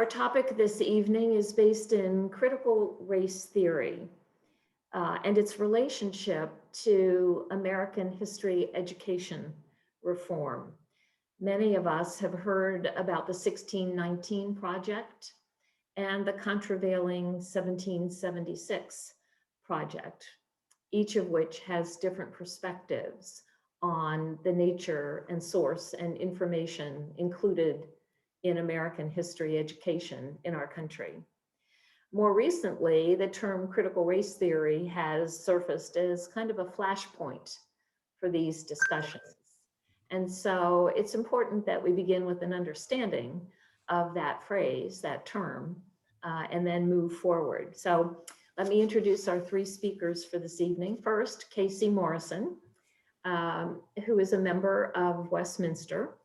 Our topic this evening is based in critical race theory and its relationship to American history education reform. Many of us have heard about the 1619 Project and the contravailing 1776 Project, each of which has different perspectives on the nature and source and information included in American history education in our country. More recently, the term critical race theory has surfaced as kind of a flashpoint for these discussions. And so it's important that we begin with an understanding of that phrase, that term, and then move forward. So let me introduce our three speakers for this evening. First, Casey Morrison, who is a member of Westminster,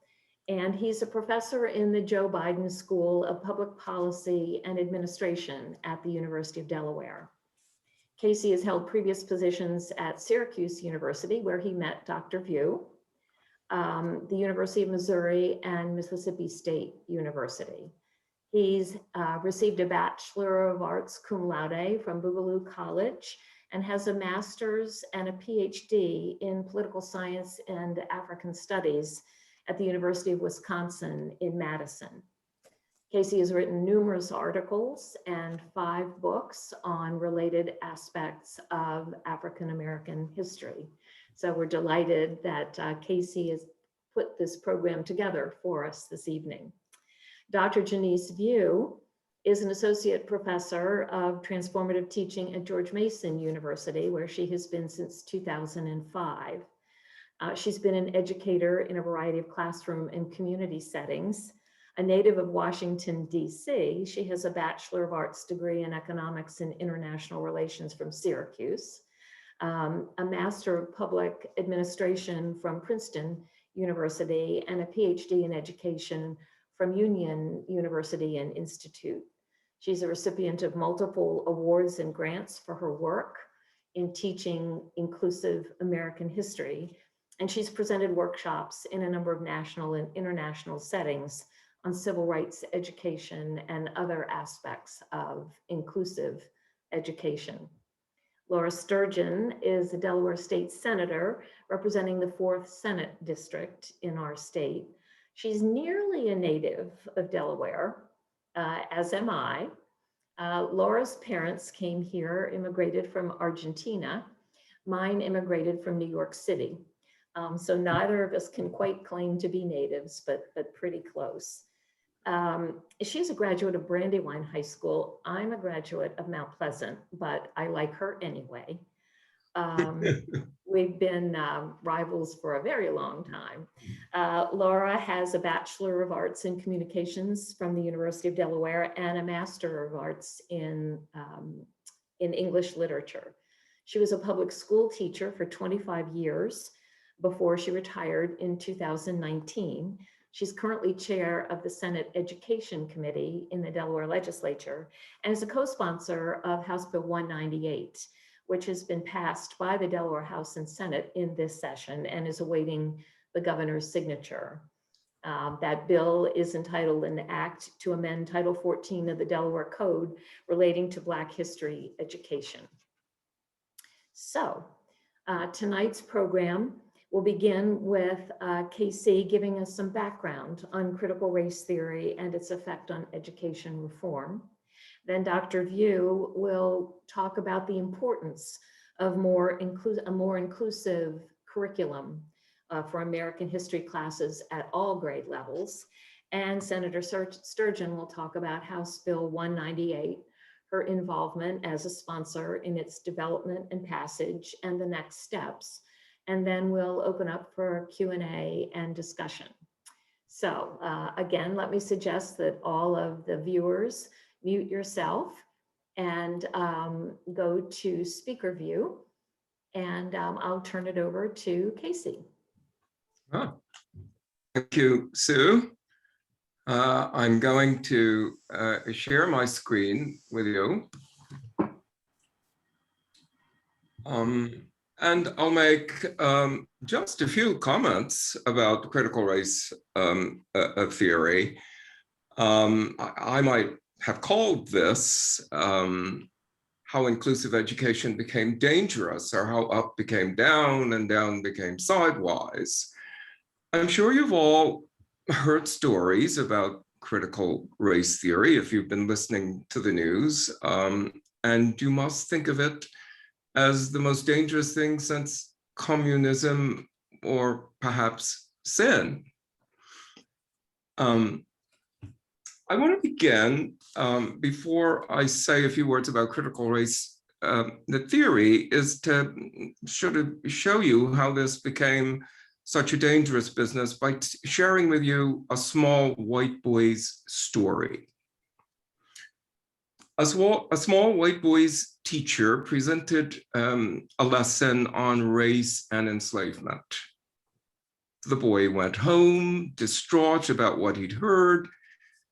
and he's a professor in the Joe Biden School of Public Policy and Administration at the University of Delaware. Casey has held previous positions at Syracuse University, where he met Dr. View, the University of Missouri, and Mississippi State University. He's received a Bachelor of Arts cum laude from Boogaloo College and has a master's and a PhD in political science and African studies at the University of Wisconsin in Madison. Casey has written numerous articles and 5 books on related aspects of African American history. So we're delighted that Casey has put this program together for us this evening. Dr. Jenice View is an associate professor of transformative teaching at George Mason University, where she has been since 2005. She's been an educator in a variety of classroom and community settings. A native of Washington, D.C., she has a Bachelor of Arts degree in Economics and International Relations from Syracuse, a Master of Public Administration from Princeton University, and a PhD in Education from Union University and Institute. She's a recipient of multiple awards and grants for her work in teaching inclusive American history, and she's presented workshops in a number of national and international settings on civil rights education and other aspects of inclusive education. Laura Sturgeon is a Delaware State Senator representing the 4th Senate District in our state. She's nearly a native of Delaware, as am I. Laura's parents came here, immigrated from Argentina. Mine immigrated from New York City. So neither of us can quite claim to be natives, but pretty close. She's a graduate of Brandywine High School. I'm a graduate of Mount Pleasant, but I like her anyway. We've been rivals for a very long time. Laura has a Bachelor of Arts in Communications from the University of Delaware and a Master of Arts in English Literature. She was a public school teacher for 25 years before she retired in 2019. She's currently chair of the Senate Education Committee in the Delaware Legislature and is a co-sponsor of House Bill 198, which has been passed by the Delaware House and Senate in this session and is awaiting the governor's signature. That bill is entitled an act to amend Title 14 of the Delaware Code relating to Black history education. So tonight's program will begin with Casey giving us some background on critical race theory and its effect on education reform. Then Dr. View will talk about the importance of a more inclusive curriculum for American history classes at all grade levels. And Senator Sturgeon will talk about House Bill 198, her involvement as a sponsor in its development and passage and the next steps. And then we'll open up for Q&A and discussion. So again, let me suggest that all of the viewers mute yourself and go to speaker view. And I'll turn it over to Casey. Oh, thank you, Sue. I'm going to share my screen with you. And I'll make just a few comments about critical race theory. I might have called this how inclusive education became dangerous, or how up became down and down became sidewise. I'm sure you've all heard stories about critical race theory if you've been listening to the news, and you must think of it as the most dangerous thing since communism, or perhaps sin. I want to begin, before I say a few words about critical race, the theory is to show you how this became such a dangerous business by sharing with you a small white boy's story. A small white boy's teacher presented a lesson on race and enslavement. The boy went home distraught about what he'd heard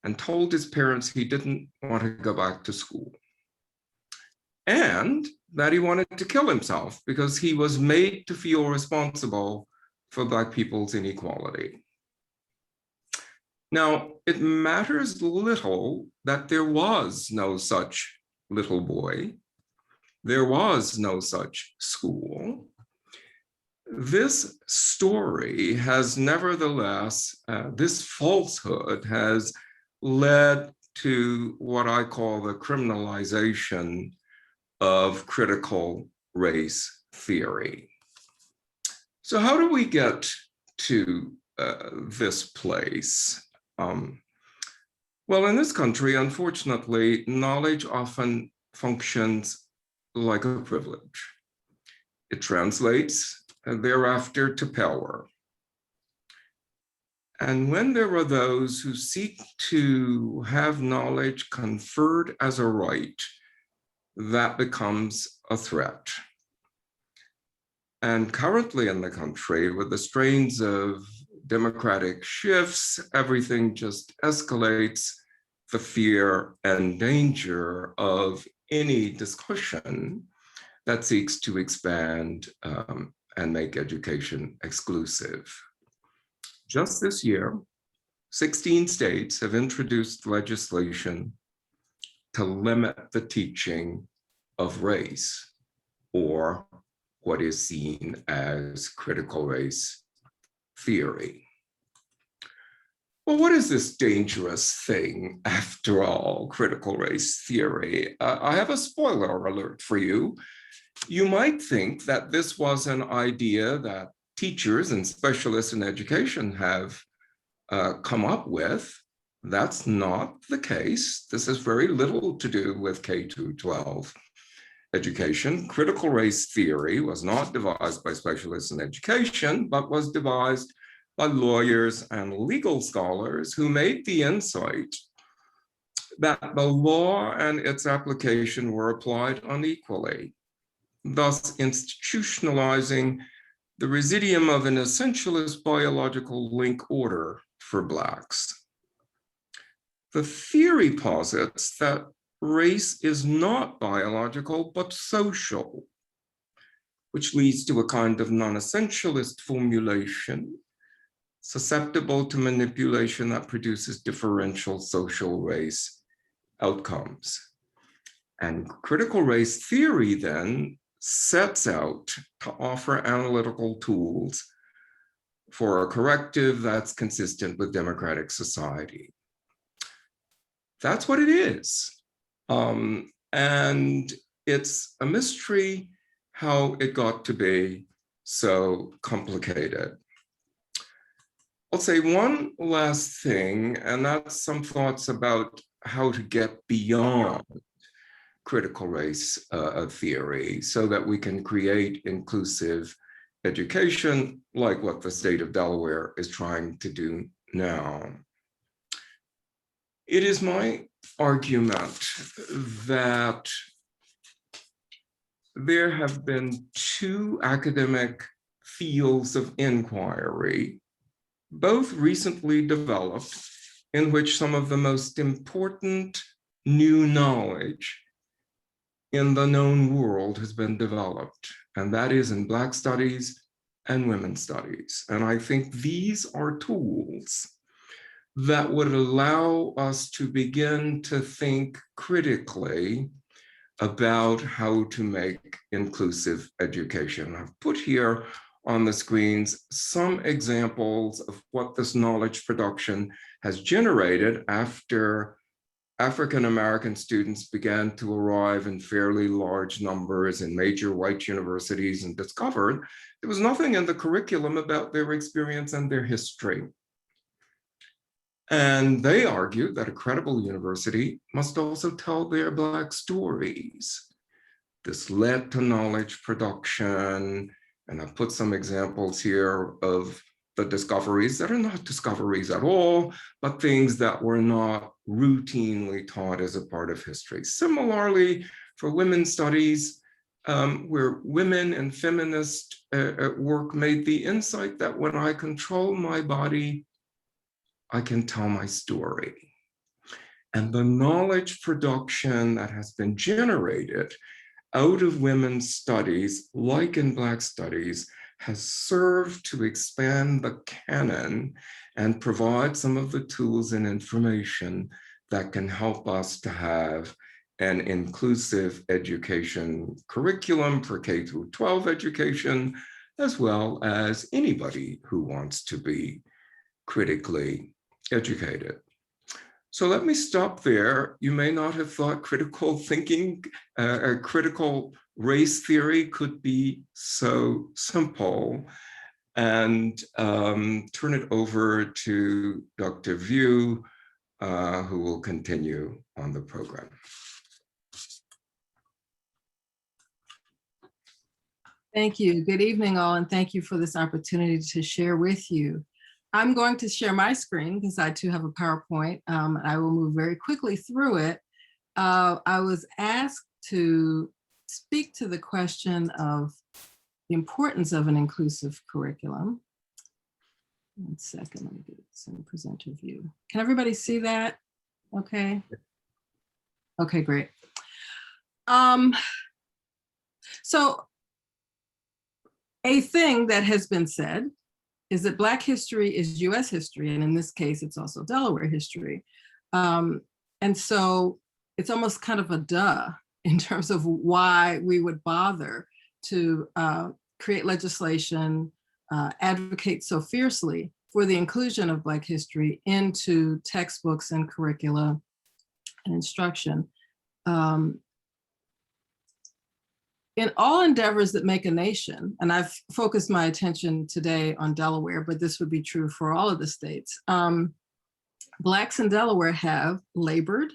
and told his parents he didn't want to go back to school, and that he wanted to kill himself because he was made to feel responsible for Black people's inequality. Now, it matters little that there was no such little boy. There was no such school. This story has nevertheless, this falsehood has led to what I call the criminalization of critical race theory. So how do we get to this place? Well, in this country, unfortunately, knowledge often functions like a privilege. It translates thereafter to power. And when there are those who seek to have knowledge conferred as a right, that becomes a threat. And currently in the country, with the strains of democratic shifts, everything just escalates the fear and danger of any discussion that seeks to expand and make education exclusive. Just this year, 16 states have introduced legislation to limit the teaching of race, or what is seen as critical race theory. Well, what is this dangerous thing, after all, critical race theory? I have a spoiler alert for you. You might think that this was an idea that teachers and specialists in education have come up with. That's not the case. This has very little to do with K-12 education. Critical race theory was not devised by specialists in education, but was devised by lawyers and legal scholars who made the insight that the law and its application were applied unequally, thus institutionalizing the residuum of an essentialist biological link order for Blacks. The theory posits that race is not biological, but social, which leads to a kind of non-essentialist formulation, susceptible to manipulation that produces differential social race outcomes. And critical race theory then sets out to offer analytical tools for a corrective that's consistent with democratic society. That's what it is. And it's a mystery how it got to be so complicated. I'll say one last thing, and that's some thoughts about how to get beyond critical race theory so that we can create inclusive education like what the state of Delaware is trying to do now. It is my argument that there have been two academic fields of inquiry, both recently developed, in which some of the most important new knowledge in the known world has been developed, and that is in Black studies and women's studies. And I think these are tools that would allow us to begin to think critically about how to make inclusive education. I've put here on the screens some examples of what this knowledge production has generated after African-American students began to arrive in fairly large numbers in major white universities and discovered there was nothing in the curriculum about their experience and their history. And they argued that a credible university must also tell their Black stories. This led to knowledge production, and I've put some examples here of the discoveries that are not discoveries at all, but things that were not routinely taught as a part of history. Similarly, for women's studies, where women and feminist work made the insight that when I control my body, I can tell my story. And the knowledge production that has been generated out of women's studies, like in Black studies, has served to expand the canon and provide some of the tools and information that can help us to have an inclusive education curriculum for K through 12 education, as well as anybody who wants to be critically educated. So let me stop there. You may not have thought critical thinking, critical race theory could be so simple, and turn it over to Dr. View, who will continue on the program. Thank you. Good evening, all, and thank you for this opportunity to share with you. I'm going to share my screen because I too have a PowerPoint. I will move very quickly through it. I was asked to speak to the question of the importance of an inclusive curriculum. 1 second, let me get some presenter view. Can everybody see that? Okay. Okay, great. So a thing that has been said is that Black history is US history, and in this case, it's also Delaware history. And so it's almost kind of a duh in terms of why we would bother to create legislation, advocate so fiercely for the inclusion of Black history into textbooks and curricula and instruction. In all endeavors that make a nation, and I've focused my attention today on Delaware, but this would be true for all of the states, Blacks in Delaware have labored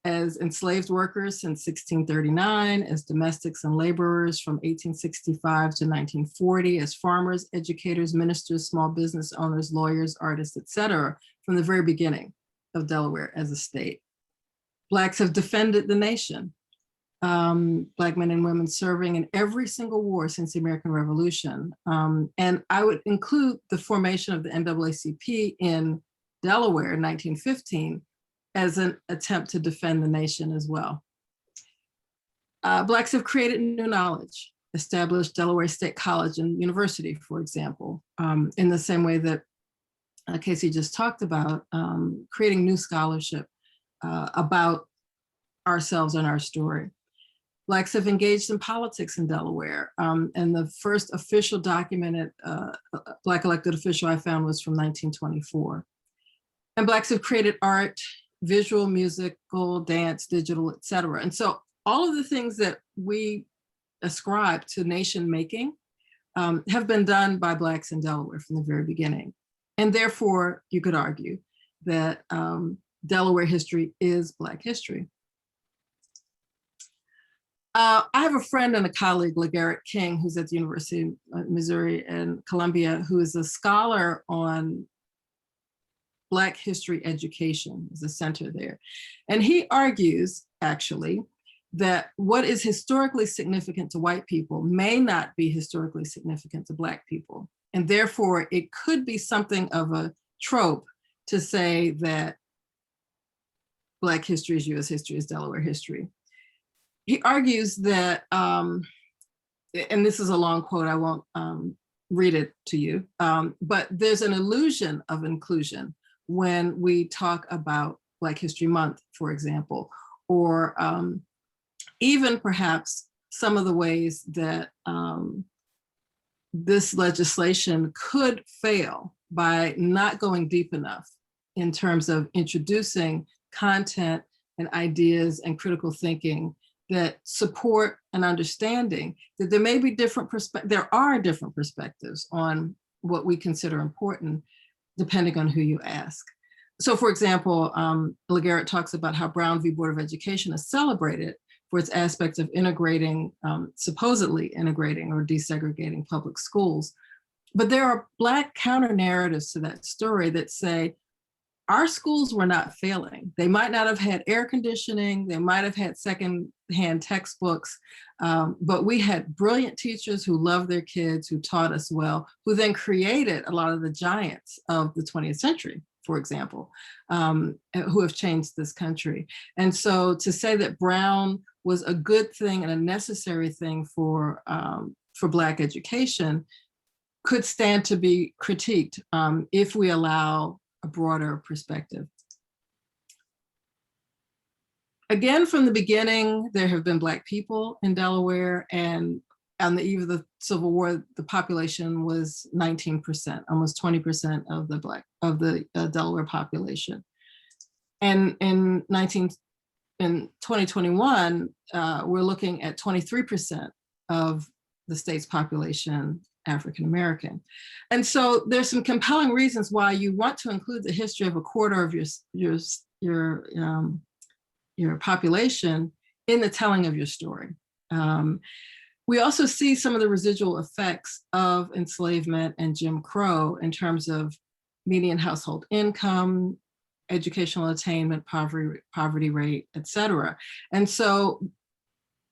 as enslaved workers since 1639, as domestics and laborers from 1865 to 1940, as farmers, educators, ministers, small business owners, lawyers, artists, etc., from the very beginning of Delaware as a state. Blacks have defended the nation. Black men and women serving in every single war since the American Revolution. And I would include the formation of the NAACP in Delaware in 1915 as an attempt to defend the nation as well. Blacks have created new knowledge, established Delaware State College and University, for example, in the same way that Casey just talked about, creating new scholarship about ourselves and our story. Blacks have engaged in politics in Delaware, and the first official documented Black elected official I found was from 1924. And Blacks have created art, visual, musical, dance, digital, et cetera. And so all of the things that we ascribe to nation making have been done by Blacks in Delaware from the very beginning. And therefore, you could argue that Delaware history is Black history. I have a friend and a colleague, LeGarrette King, who's at the University of Missouri and Columbia, who is a scholar on Black history education, is a center there. And he argues, actually, that what is historically significant to white people may not be historically significant to Black people. And therefore, it could be something of a trope to say that Black history is US history, is Delaware history. He argues that, and this is a long quote, I won't read it to you, but there's an illusion of inclusion when we talk about Black History Month, for example, or even perhaps some of the ways that this legislation could fail by not going deep enough in terms of introducing content and ideas and critical thinking that support an understanding that there may be there are different perspectives on what we consider important, depending on who you ask. So for example, LeGarrette talks about how Brown v. Board of Education is celebrated for its aspects of integrating, supposedly integrating or desegregating public schools. But there are Black counter narratives to that story that say, our schools were not failing. They might not have had air conditioning, they might have had second-hand textbooks, but we had brilliant teachers who loved their kids, who taught us well, who then created a lot of the giants of the 20th century, for example, who have changed this country. And so to say that Brown was a good thing and a necessary thing for Black education could stand to be critiqued if we allow a broader perspective. Again, from the beginning, there have been Black people in Delaware, and on the eve of the Civil War, the population was 19%, almost 20% of the Delaware population. And in 2021, we're looking at 23% of the state's population African-American. And so there's some compelling reasons why you want to include the history of a quarter of your population in the telling of your story. We also see some of the residual effects of enslavement and Jim Crow in terms of median household income, educational attainment, poverty rate, et cetera. And so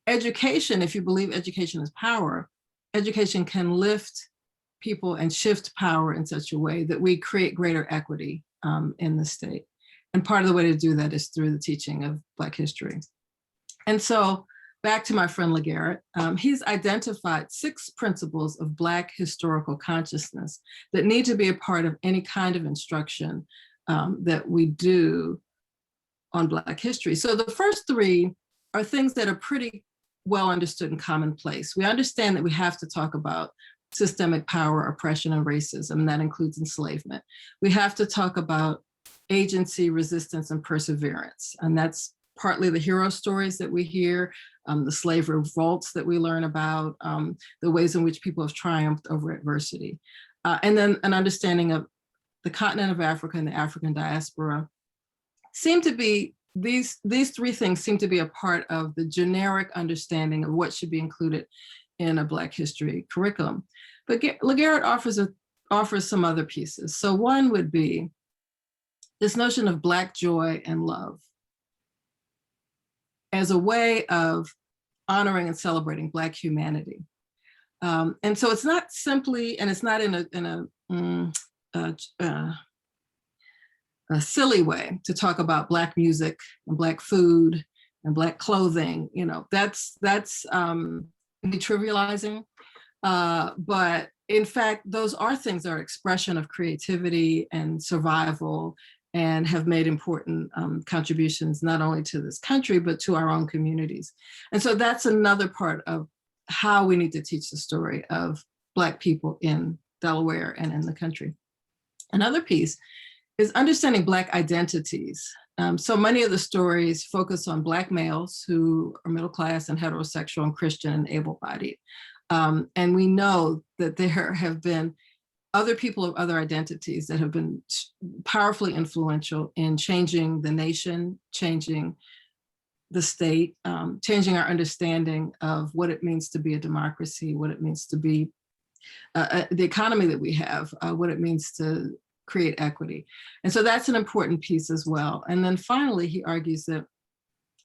education, if you believe education is power, education can lift people and shift power in such a way that we create greater equity in the state. And part of the way to do that is through the teaching of Black history. And so back to my friend LeGarrette, he's identified 6 principles of Black historical consciousness that need to be a part of any kind of instruction that we do on Black history. So the first 3 are things that are pretty well understood and commonplace. We understand that we have to talk about systemic power, oppression, and racism, and that includes enslavement. We have to talk about agency, resistance, and perseverance, and that's partly the hero stories that we hear, the slave revolts that we learn about, the ways in which people have triumphed over adversity, and then an understanding of the continent of Africa and the African diaspora seem to be these 3 things seem to be a part of the generic understanding of what should be included in a Black history curriculum. But LeGarrette offers some other pieces. So one would be this notion of Black joy and love as a way of honoring and celebrating Black humanity. And so it's not simply, and it's not in a silly way to talk about Black music and Black food and Black clothing. You know, that's detrivializing. But in fact, those are things that are expression of creativity and survival and have made important contributions not only to this country, but to our own communities. And so that's another part of how we need to teach the story of Black people in Delaware and in the country. Another piece is understanding Black identities. So many of the stories focus on Black males who are middle class and heterosexual and Christian and able-bodied. And we know that there have been other people of other identities that have been powerfully influential in changing the nation, changing the state, changing our understanding of what it means to be a democracy, what it means to be the economy that we have, what it means to create equity. And so that's an important piece as well. And then finally, he argues that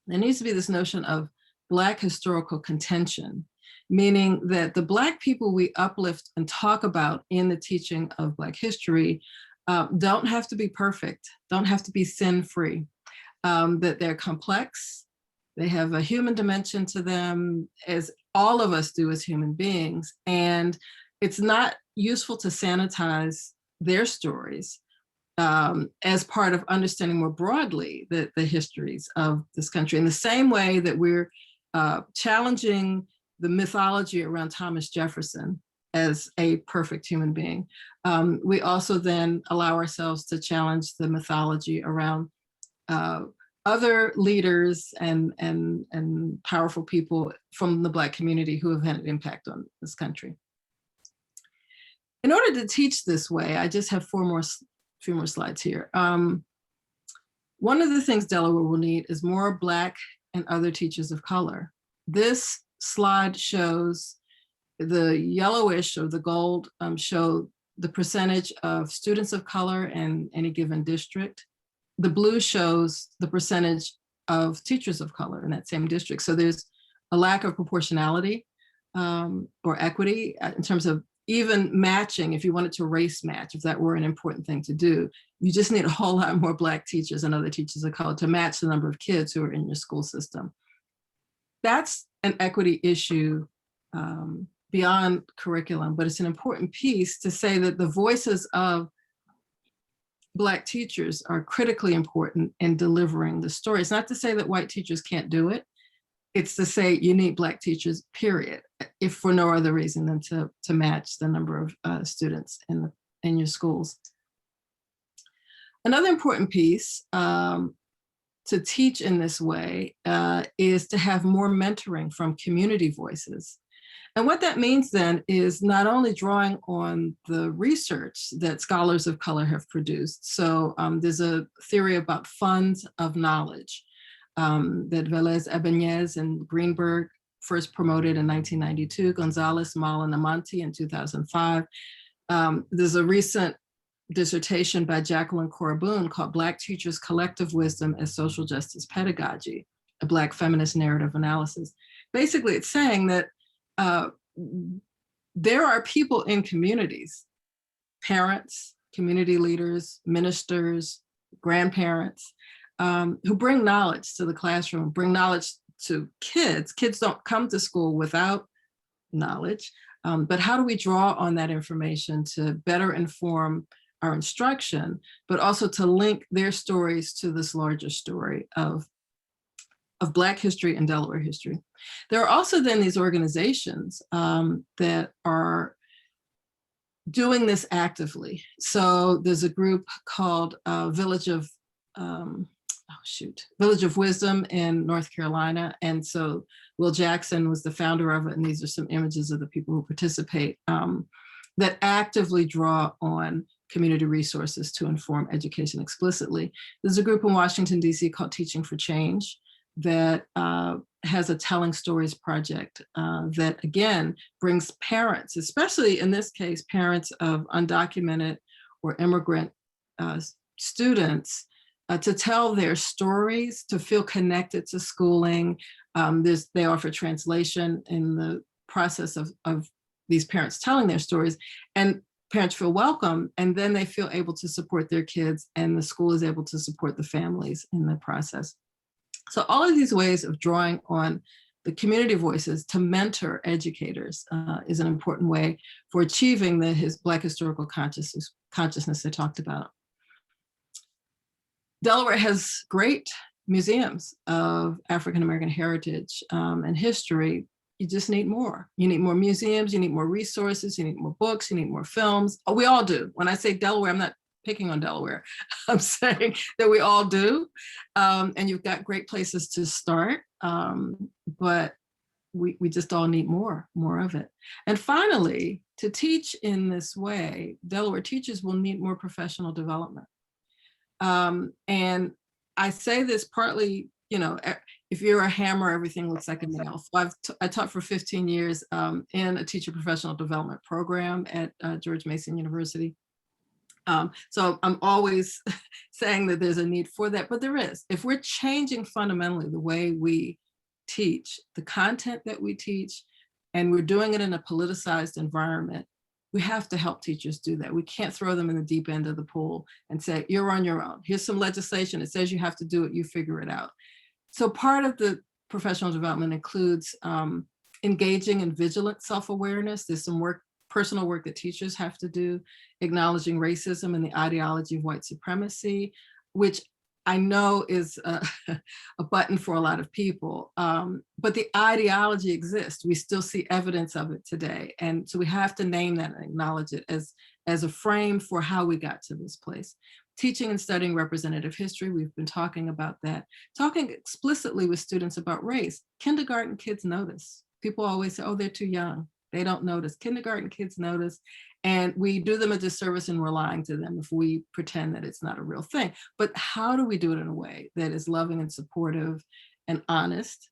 there needs to be this notion of Black historical contention, meaning that the Black people we uplift and talk about in the teaching of Black history don't have to be perfect, don't have to be sin-free, that they're complex, they have a human dimension to them, as all of us do as human beings. And it's not useful to sanitize their stories as part of understanding more broadly the histories of this country, in the same way that we're challenging the mythology around Thomas Jefferson as a perfect human being. We also then allow ourselves to challenge the mythology around other leaders and powerful people from the Black community who have had an impact on this country. In order to teach this way, I just have few more slides here. One of the things Delaware will need is more Black and other teachers of color. This slide shows the yellowish or the gold show the percentage of students of color in any given district. The blue shows the percentage of teachers of color in that same district. So there's a lack of proportionality or equity in terms of even matching. If you wanted to race match, if that were an important thing to do, you just need a whole lot more Black teachers and other teachers of color to match the number of kids who are in your school system. That's an equity issue beyond curriculum, but it's an important piece to say that the voices of Black teachers are critically important in delivering the story. It's not to say that white teachers can't do it. It's to say you need Black teachers, period, if for no other reason than to match the number of students in your schools. Another important piece to teach in this way is to have more mentoring from community voices. And what that means then is not only drawing on the research that scholars of color have produced. So there's a theory about funds of knowledge that Velez Ebanez and Greenberg first promoted in 1992, Gonzalez, Mal, and Amanti in 2005. There's a recent dissertation by Jacqueline Corabun called Black Teachers' Collective Wisdom as Social Justice Pedagogy, a Black feminist narrative analysis. Basically, it's saying that there are people in communities, parents, community leaders, ministers, grandparents, who bring knowledge to the classroom, bring knowledge to kids. Kids don't come to school without knowledge, but how do we draw on that information to better inform our instruction, but also to link their stories to this larger story of Black history and Delaware history. There are also then these organizations that are doing this actively. So there's a group called Village of Wisdom in North Carolina. And so Will Jackson was the founder of it. And these are some images of the people who participate that actively draw on community resources to inform education explicitly. There's a group in Washington, DC called Teaching for Change that has a Telling Stories project that, again, brings parents, especially in this case, parents of undocumented or immigrant students, to tell their stories, to feel connected to schooling. They offer translation in the process of these parents telling their stories, and parents feel welcome, and then they feel able to support their kids, and the school is able to support the families in the process. So all of these ways of drawing on the community voices to mentor educators is an important way for achieving the Black historical consciousness I talked about. Delaware has great museums of African-American heritage and history. You just need more. You need more museums, you need more resources, you need more books, you need more films. Oh, we all do. When I say Delaware, I'm not picking on Delaware. I'm saying that we all do. And you've got great places to start, but we just all need more of it. And finally, to teach in this way, Delaware teachers will need more professional development. And I say this partly, if you're a hammer, everything looks like a nail. So I taught for 15 years in a teacher professional development program at George Mason University. So I'm always saying that there's a need for that, but there is. If we're changing fundamentally the way we teach, the content that we teach, and we're doing it in a politicized environment, we have to help teachers do that. We can't throw them in the deep end of the pool and say, you're on your own. Here's some legislation. It says you have to do it. You figure it out. So part of the professional development includes engaging in vigilant self-awareness. There's some work personal work that teachers have to do, acknowledging racism and the ideology of white supremacy, which I know is a button for a lot of people, but the ideology exists. We still see evidence of it today. And so we have to name that and acknowledge it as a frame for how we got to this place. Teaching and studying representative history, we've been talking about that. Talking explicitly with students about race. Kindergarten kids notice. People always say, oh, they're too young. They don't notice. Kindergarten kids notice. And we do them a disservice and we're lying to them if we pretend that it's not a real thing. But how do we do it in a way that is loving and supportive and honest?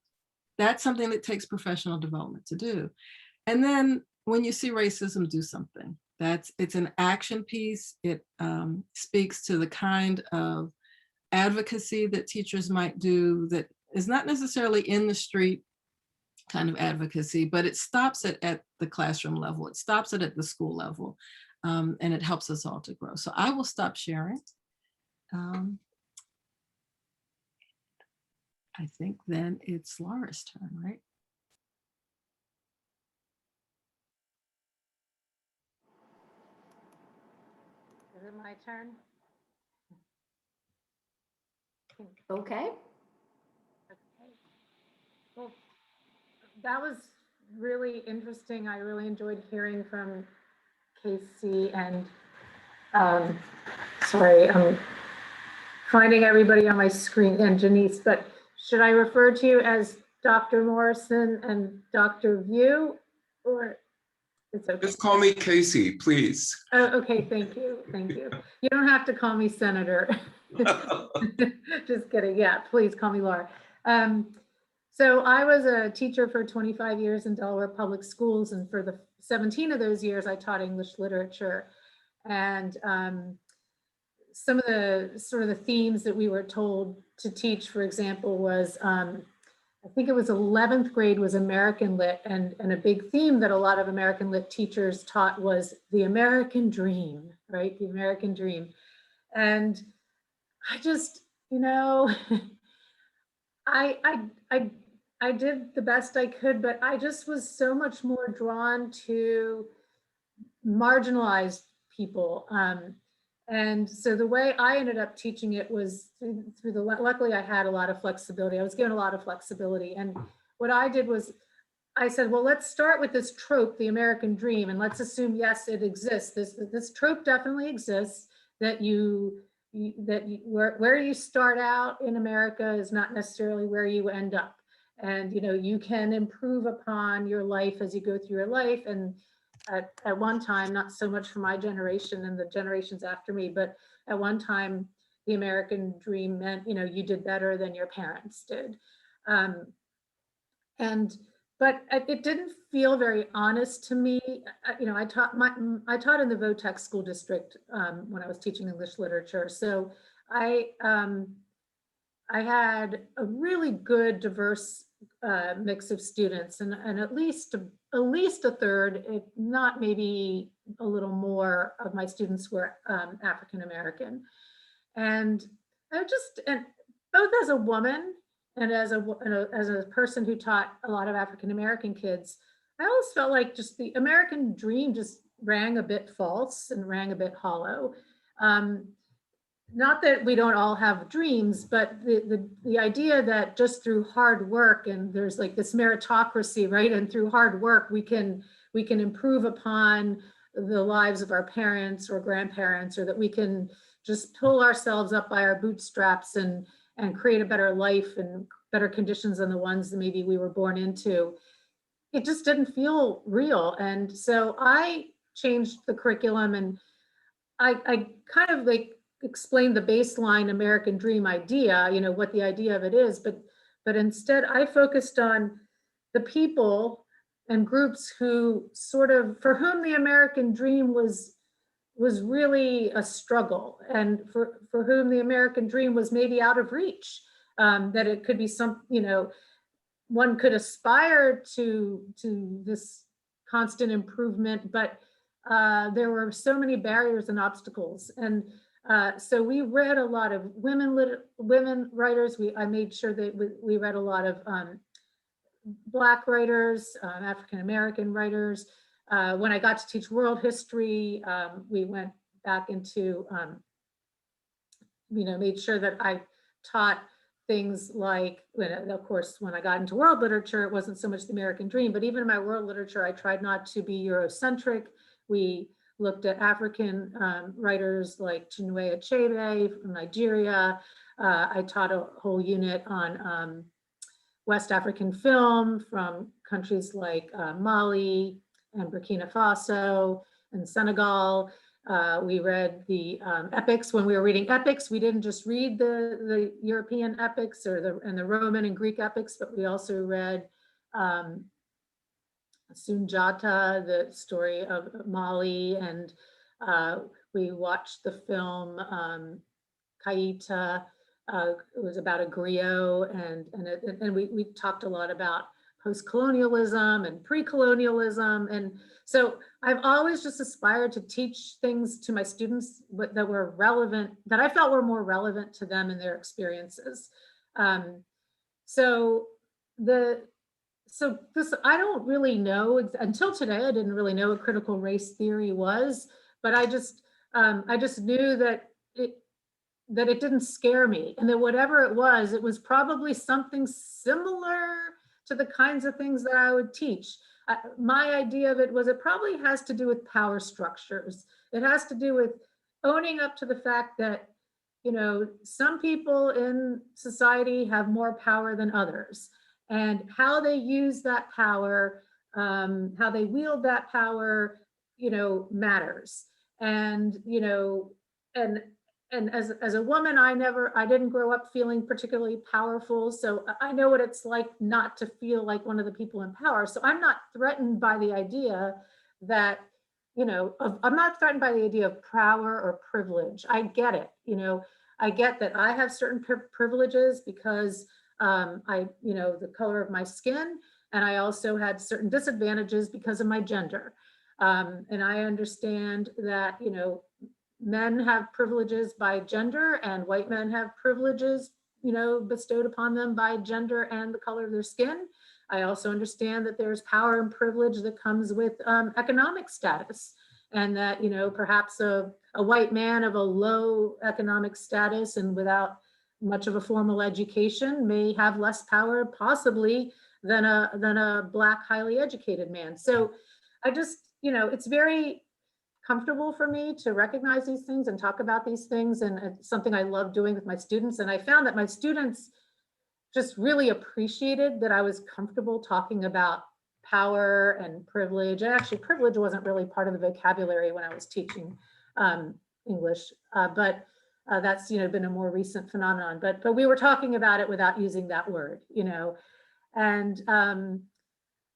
That's something that takes professional development to do. And then when you see racism, do something. It's an action piece. It speaks to the kind of advocacy that teachers might do that is not necessarily in the street kind of advocacy, but it stops it at the classroom level. It stops it at the school level, and it helps us all to grow. So I will stop sharing. I think then it's Laura's turn, right? Is it my turn? Okay. Okay. Well, that was really interesting. I really enjoyed hearing from Casey and sorry, I'm finding everybody on my screen and Jenice, but should I refer to you as Dr. Morrison and Dr. View, or it's okay? Just call me Casey, please. Oh, okay, thank you, thank you. You don't have to call me Senator. Just kidding, yeah, please call me Laura. So I was a teacher for 25 years in Delaware public schools, and for the 17 of those years, I taught English literature. And some of the sort of the themes that we were told to teach, for example, was, I think it was 11th grade was American Lit, and a big theme that a lot of American Lit teachers taught was the American dream, right? The American dream. And I just, you know, I did the best I could, but I just was so much more drawn to marginalized people. And so the way I ended up teaching it was through the, luckily I had a lot of flexibility. I was given a lot of flexibility. And what I did was I said, well, let's start with this trope, the American dream, and let's assume, yes, it exists. This trope definitely exists, that where you start out in America is not necessarily where you end up. And, you know, you can improve upon your life as you go through your life. And at one time, not so much for my generation and the generations after me, but at one time, the American dream meant, you know, you did better than your parents did. But it didn't feel very honest to me. You know, I taught in the Votex school district when I was teaching English literature. So I had a really good, diverse mix of students, and at least a third, if not maybe a little more, of my students were African American. And both as a woman and as a person who taught a lot of African American kids, I always felt like just the American dream just rang a bit false and rang a bit hollow. Not that we don't all have dreams, but the idea that just through hard work, and there's like this meritocracy, right? And through hard work, we can improve upon the lives of our parents or grandparents, or that we can just pull ourselves up by our bootstraps and create a better life and better conditions than the ones that maybe we were born into. It just didn't feel real. And so I changed the curriculum, and I kind of like explained the baseline American dream idea, you know, what the idea of it is, but instead I focused on the people and groups who sort of, for whom the American dream was really a struggle, and for whom the American dream was maybe out of reach, that it could be some, you know, one could aspire to this constant improvement, but there were so many barriers and obstacles. And so we read a lot of women writers. I made sure that we read a lot of Black writers, African American writers. When I got to teach world history, we went back into, made sure that I taught things like, of course, when I got into world literature, it wasn't so much the American dream, but even in my world literature, I tried not to be Eurocentric. We looked at African writers like Chinua Achebe from Nigeria. I taught a whole unit on West African film from countries like Mali and Burkina Faso and Senegal. We read the epics. When we were reading epics, we didn't just read the European epics or the Roman and Greek epics, but we also read Sunjata, the story of Mali, and we watched the film Kaita. It was about a griot, and we talked a lot about post-colonialism and pre-colonialism. And so I've always just aspired to teach things to my students that were relevant, that I felt were more relevant to them and their experiences. So this, I don't really know, until today, I didn't really know what critical race theory was, but I just knew that it didn't scare me, and that whatever it was probably something similar to the kinds of things that I would teach. My idea of it was it probably has to do with power structures. It has to do with owning up to the fact that, some people in society have more power than others, and how they use that power, how they wield that power, matters. And, and as a woman, I didn't grow up feeling particularly powerful. So I know what it's like not to feel like one of the people in power. So I'm not threatened by the idea that, I'm not threatened by the idea of power or privilege. I get it. I get that I have certain privileges because the color of my skin, and I also had certain disadvantages because of my gender. And I understand that, men have privileges by gender, and white men have privileges, bestowed upon them by gender and the color of their skin. I also understand that there's power and privilege that comes with economic status, and that, perhaps a white man of a low economic status and without much of a formal education may have less power possibly than a Black, highly educated man. So I just, it's very comfortable for me to recognize these things and talk about these things. And it's something I love doing with my students. And I found that my students just really appreciated that I was comfortable talking about power and privilege. And actually, privilege wasn't really part of the vocabulary when I was teaching English, but that's been a more recent phenomenon. But we were talking about it without using that word, and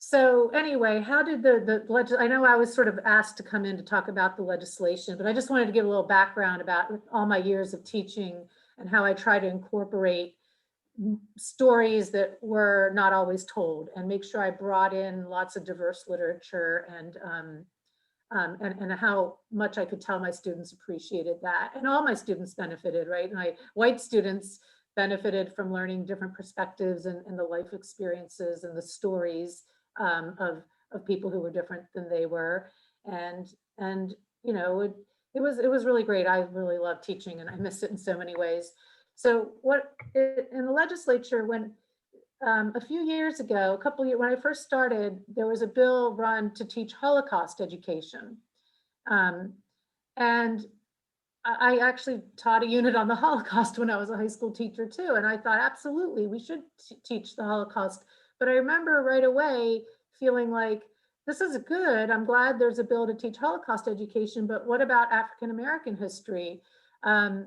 so anyway, how did I know I was sort of asked to come in to talk about the legislation, but I just wanted to give a little background about all my years of teaching and how I try to incorporate stories that were not always told, and make sure I brought in lots of diverse literature, and how much I could tell my students appreciated that. And all my students benefited, right? My white students benefited from learning different perspectives and the life experiences and the stories of people who were different than they were. And it was really great. I really loved teaching, and I missed it in so many ways. So in the legislature, when a few years ago, when I first started, there was a bill run to teach Holocaust education. And I actually taught a unit on the Holocaust when I was a high school teacher too. And I thought, absolutely, we should teach the Holocaust. But I remember right away feeling like, this is good. I'm glad there's a bill to teach Holocaust education, but what about African-American history? I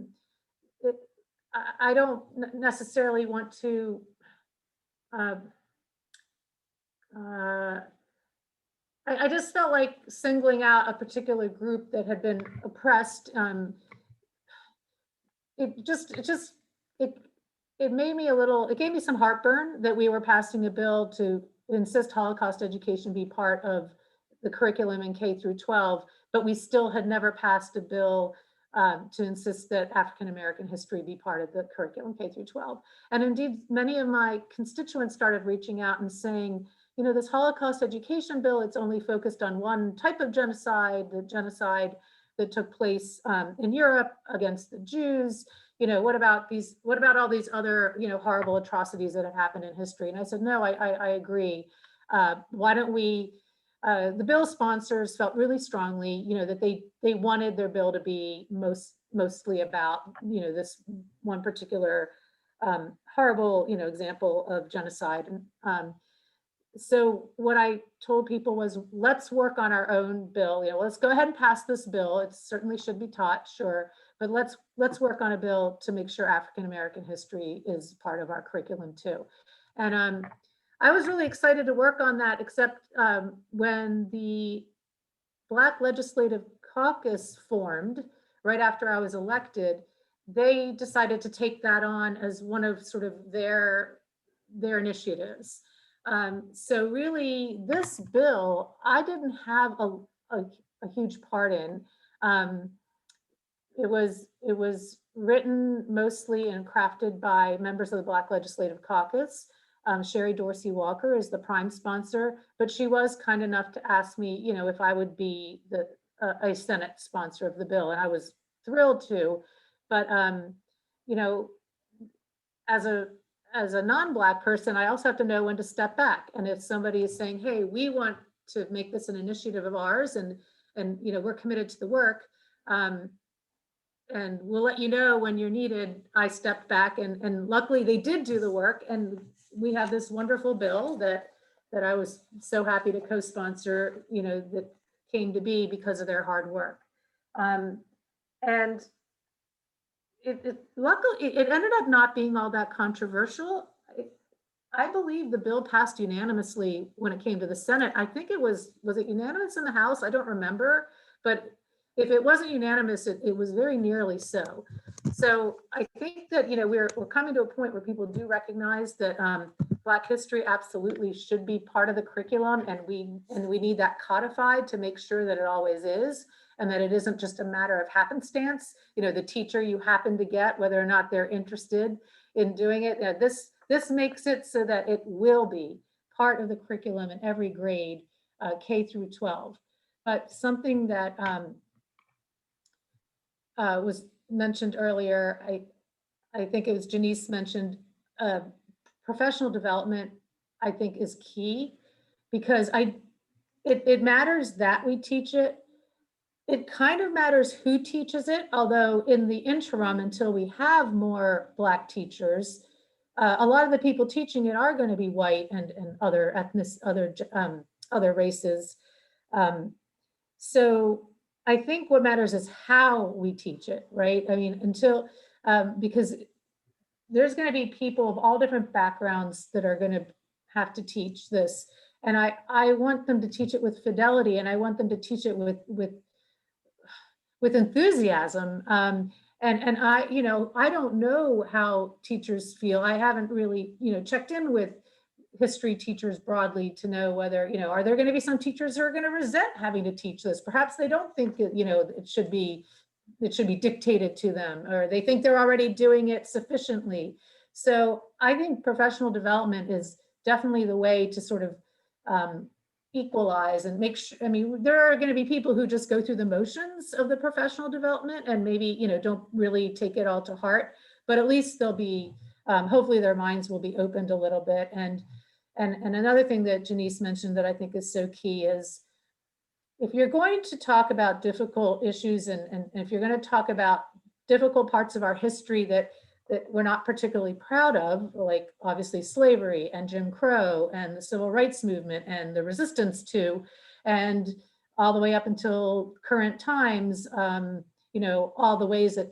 don't necessarily want to I just felt like singling out a particular group that had been oppressed. It made me it gave me some heartburn that we were passing a bill to insist Holocaust education be part of the curriculum in K through 12, but we still had never passed a bill to insist that African-American history be part of the curriculum K through 12. And indeed, many of my constituents started reaching out and saying, this Holocaust education bill, it's only focused on one type of genocide, the genocide that took place in Europe against the Jews. What about all these other, horrible atrocities that have happened in history? And I said, no, I agree. Why don't we, the bill sponsors felt really strongly, that they wanted their bill to be mostly about, this one particular horrible, example of genocide. So what I told people was, let's work on our own bill. Let's go ahead and pass this bill. It certainly should be taught, sure, but let's work on a bill to make sure African American history is part of our curriculum too. And I was really excited to work on that, except when the Black Legislative Caucus formed right after I was elected, they decided to take that on as one of sort of their initiatives. So really, this bill, I didn't have a huge part in. It was written mostly and crafted by members of the Black Legislative Caucus. Sherry Dorsey Walker is the prime sponsor, but she was kind enough to ask me, if I would be a Senate sponsor of the bill, and I was thrilled to. But as a non-Black person, I also have to know when to step back. And if somebody is saying, hey, we want to make this an initiative of ours, and we're committed to the work, and we'll let you know when you're needed, I stepped back, and luckily they did do the work. And we have this wonderful bill that I was so happy to co-sponsor, that came to be because of their hard work. And luckily, it ended up not being all that controversial. I believe the bill passed unanimously when it came to the Senate. I think was it unanimous in the House? I don't remember, but if it wasn't unanimous, it was very nearly so. So I think that, we're coming to a point where people do recognize that Black history absolutely should be part of the curriculum, and we need that codified to make sure that it always is, and that it isn't just a matter of happenstance. The teacher you happen to get, whether or not they're interested in doing it. This makes it so that it will be part of the curriculum in every grade, K through 12. But something that was mentioned earlier, I think it was Jenice mentioned, professional development, I think, is key, because it matters that we teach it. It kind of matters who teaches it, although in the interim, until we have more Black teachers, a lot of the people teaching it are going to be white and other other races. So I think what matters is how we teach it, right? I mean, because there's going to be people of all different backgrounds that are going to have to teach this. And I want them to teach it with fidelity, and I want them to teach it with enthusiasm. And I don't know how teachers feel. I haven't really, checked in with history teachers broadly to know whether, are there going to be some teachers who are going to resent having to teach this? Perhaps they don't think that, it should be dictated to them, or they think they're already doing it sufficiently. So I think professional development is definitely the way to sort of equalize and make sure. I mean, there are going to be people who just go through the motions of the professional development and maybe, don't really take it all to heart, but at least they'll be, hopefully their minds will be opened a little bit. And another thing that Jenice mentioned that I think is so key is, if you're going to talk about difficult issues, and if you're going to talk about difficult parts of our history that we're not particularly proud of, like obviously slavery and Jim Crow and the civil rights movement and the resistance to, and all the way up until current times, all the ways that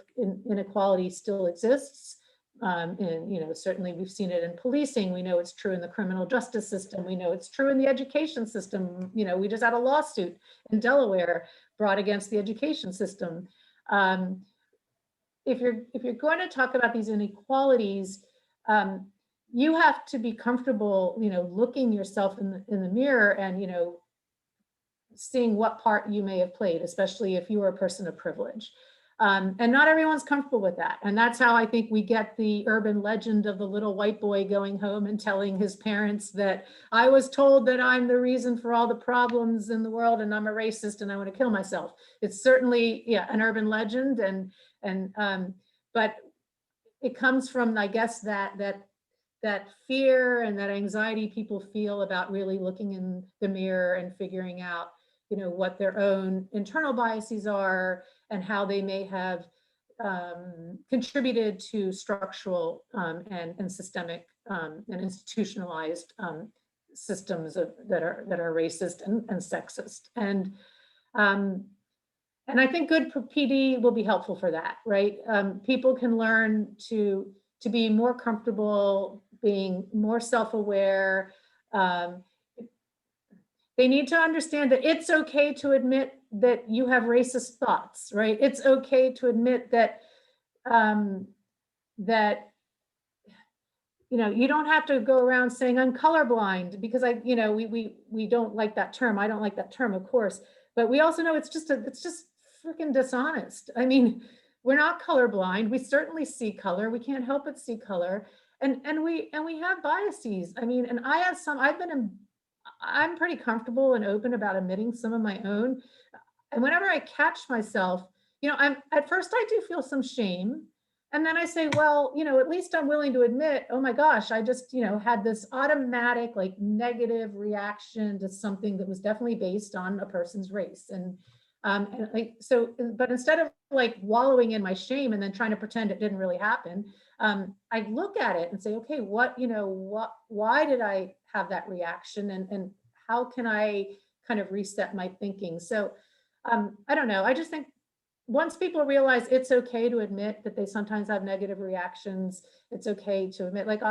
inequality still exists. And certainly we've seen it in policing. We know it's true in the criminal justice system. We know it's true in the education system. We just had a lawsuit in Delaware brought against the education system. If you're going to talk about these inequalities, you have to be comfortable, looking yourself in the mirror and seeing what part you may have played, especially if you are a person of privilege. And not everyone's comfortable with that. And that's how I think we get the urban legend of the little white boy going home and telling his parents that I was told that I'm the reason for all the problems in the world and I'm a racist and I want to kill myself. It's certainly, yeah, an urban legend, but it comes from, I guess, that fear and that anxiety people feel about really looking in the mirror and figuring out, what their own internal biases are and how they may have contributed to structural and systemic and institutionalized systems that are racist and sexist. And I think good PD will be helpful for that, right? People can learn to be more comfortable, being more self-aware. They need to understand that it's okay to admit that you have racist thoughts, right? It's okay to admit that you don't have to go around saying I'm colorblind, because we don't like that term. I don't like that term, of course, but we also know it's just freaking dishonest. I mean, we're not colorblind. We certainly see color. We can't help but see color, and we have biases. I mean, and I have some. I'm pretty comfortable and open about admitting some of my own. And whenever I catch myself, at first I do feel some shame. And then I say, well, at least I'm willing to admit, oh my gosh, I just, had this automatic, like, negative reaction to something that was definitely based on a person's race. But instead of like wallowing in my shame and then trying to pretend it didn't really happen, I look at it and say, okay, why did I have that reaction? And how can I kind of reset my thinking? So I don't know. I just think once people realize it's okay to admit that they sometimes have negative reactions, it's okay to admit, like,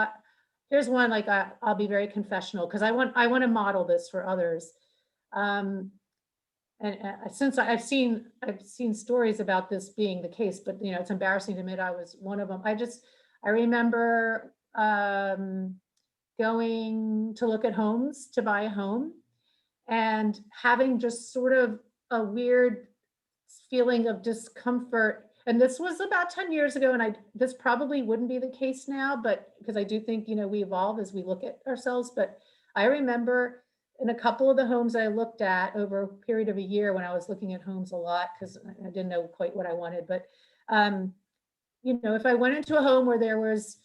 here's one, like, I'll be very confessional because I want to model this for others. And since I've seen stories about this being the case, but it's embarrassing to admit I was one of them. I remember going to look at homes to buy a home and having just sort of a weird feeling of discomfort. And this was about 10 years ago, and this probably wouldn't be the case now, but because I do think we evolve as we look at ourselves. But I remember in a couple of the homes I looked at over a period of a year, when I was looking at homes a lot because I didn't know quite what I wanted, but if I went into a home where there was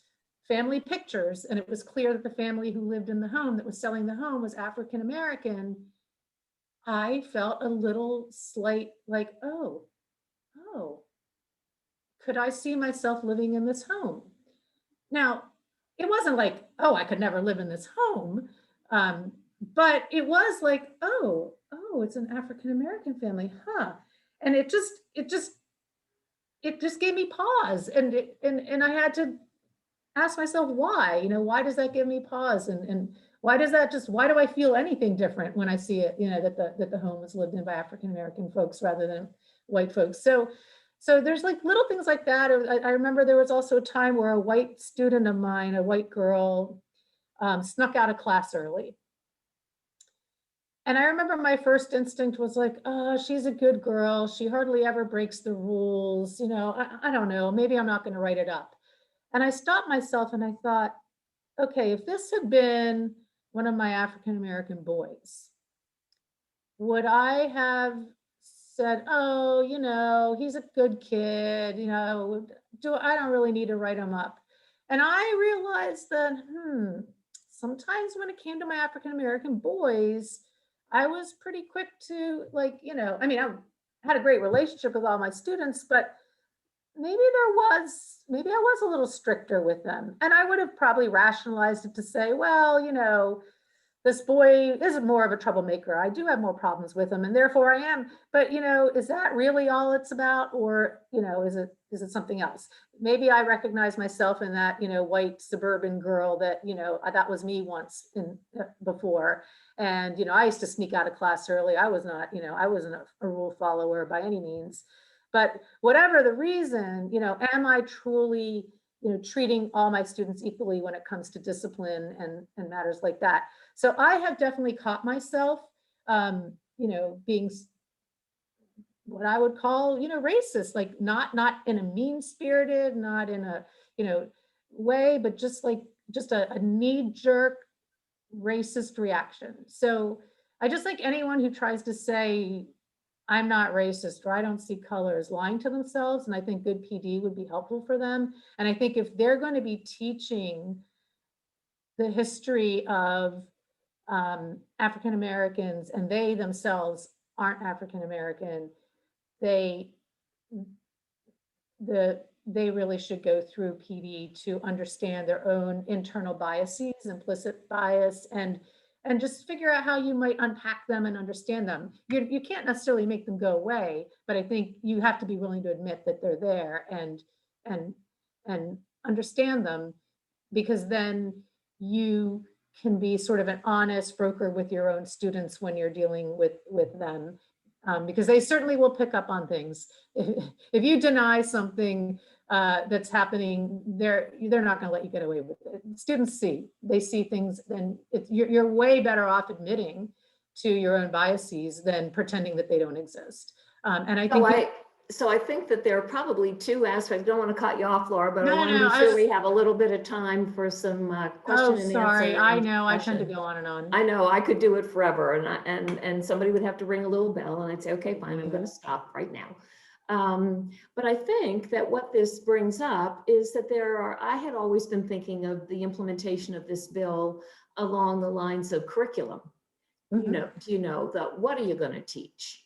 family pictures and it was clear that the family who lived in the home that was selling the home was African American, I felt a little slight, like, oh, could I see myself living in this home? Now, it wasn't like, oh, I could never live in this home. But it was like, oh, it's an African American family, huh? And it just gave me pause, and I had to ask myself why. Why does that give me pause, and why do I feel anything different when I see it? That the home was lived in by African American folks rather than white folks. So there's like little things like that. I remember there was also a time where a white student of mine, a white girl, snuck out of class early. And I remember my first instinct was like, oh, she's a good girl. She hardly ever breaks the rules. I don't know, maybe I'm not going to write it up. And I stopped myself and I thought, okay, if this had been one of my African-American boys, would I have said, oh, he's a good kid, I don't really need to write him up. And I realized that, sometimes when it came to my African-American boys, I was pretty quick to, like, I had a great relationship with all my students, but maybe I was a little stricter with them. And I would have probably rationalized it to say, well, this boy is more of a troublemaker. I do have more problems with him, and therefore I am. But, is that really all it's about? Or, is it something else? Maybe I recognize myself in that, white suburban girl that, that was me once before. And, I used to sneak out of class early. I was not, I wasn't a rule follower by any means. But whatever the reason, am I truly, treating all my students equally when it comes to discipline and matters like that? So I have definitely caught myself, being what I would call, racist, like not in a mean-spirited, not in a, way, but just a knee-jerk racist reaction. So I just like anyone who tries to say, I'm not racist, or I don't see color, is lying to themselves. And I think good PD would be helpful for them. And I think if they're going to be teaching the history of African Americans, and they themselves aren't African American, they really should go through PD to understand their own internal biases, implicit bias, and just figure out how you might unpack them and understand them. You can't necessarily make them go away, but I think you have to be willing to admit that they're there and understand them, because then you can be sort of an honest broker with your own students when you're dealing with them, because they certainly will pick up on things. If you deny something that's happening, they're not going to let you get away with it. Students they see things, and you're way better off admitting to your own biases than pretending that they don't exist. And I think So I think that there are probably two aspects. I don't want to cut you off, Laura, but I No, want to no, be sure we have a little bit of time for some question and answer. sorry, I know, I tend to discussion. go on and on. I know, I could do it forever, and somebody would have to ring a little bell, and I'd say, okay, fine, I'm going to stop right now. But I think that what this brings up is that I had always been thinking of the implementation of this bill along the lines of curriculum. What are you going to teach?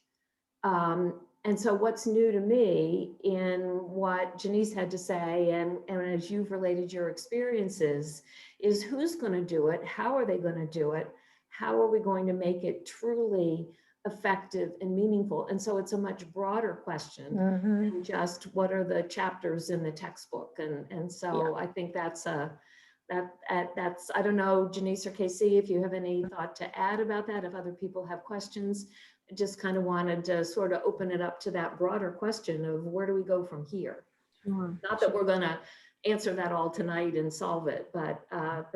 And so what's new to me in what Jenice had to say, and as you've related your experiences, is who's going to do it? How are they going to do it? How are we going to make it truly effective and meaningful? And so it's a much broader question than just what are the chapters in the textbook. And so I think that's I don't know, Jenice or Casey, if you have any thought to add about that, if other people have questions. Just kind of wanted to sort of open it up to that broader question of where do we go from here? Not that we're going to answer that all tonight and solve it, but